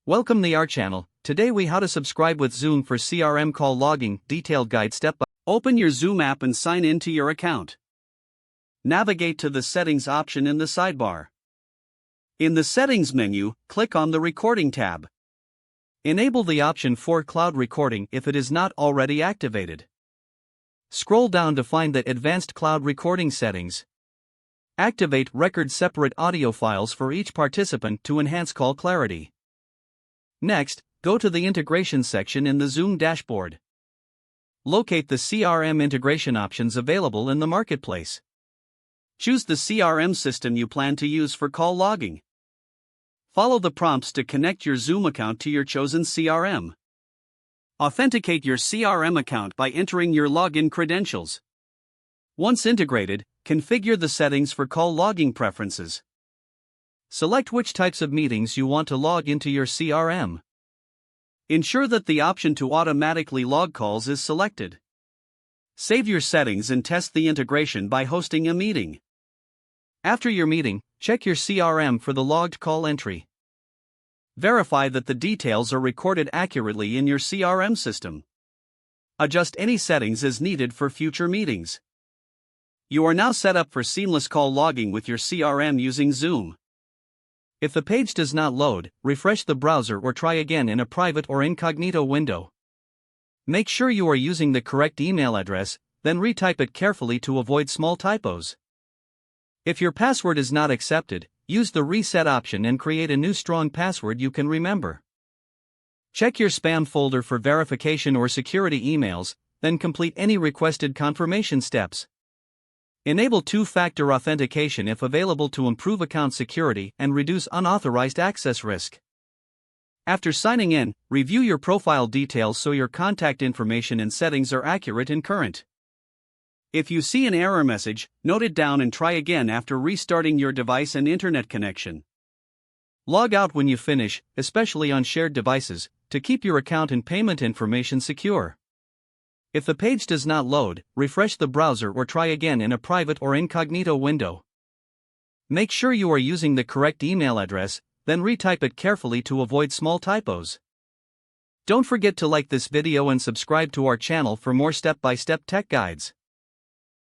Welcome to our channel. Today we how to subscribe with Zoom for CRM call logging, detailed guide step by. Open your Zoom app and sign in to your account. Navigate to the settings option in the sidebar. In the settings menu, click on the recording tab. Enable the option for cloud recording if it is not already activated. Scroll down to find the advanced cloud recording settings. Activate record separate audio files for each participant to enhance call clarity. Next, go to the integration section in the Zoom dashboard. Locate the CRM integration options available in the marketplace. Choose the CRM system you plan to use for call logging. Follow the prompts to connect your Zoom account to your chosen CRM. Authenticate your CRM account by entering your login credentials. Once integrated, configure the settings for call logging preferences. Select which types of meetings you want to log into your CRM. Ensure that the option to automatically log calls is selected. Save your settings and test the integration by hosting a meeting. After your meeting, check your CRM for the logged call entry. Verify that the details are recorded accurately in your CRM system. Adjust any settings as needed for future meetings. You are now set up for seamless call logging with your CRM using Zoom. If the page does not load, refresh the browser or try again in a private or incognito window. Make sure you are using the correct email address, then retype it carefully to avoid small typos. If your password is not accepted, use the reset option and create a new strong password you can remember. Check your spam folder for verification or security emails, then complete any requested confirmation steps. Enable two-factor authentication if available to improve account security and reduce unauthorized access risk. After signing in, review your profile details so your contact information and settings are accurate and current. If you see an error message, note it down and try again after restarting your device and internet connection. Log out when you finish, especially on shared devices, to keep your account and payment information secure. If the page does not load, refresh the browser or try again in a private or incognito window. Make sure you are using the correct email address, then retype it carefully to avoid small typos. Don't forget to like this video and subscribe to our channel for more step-by-step tech guides.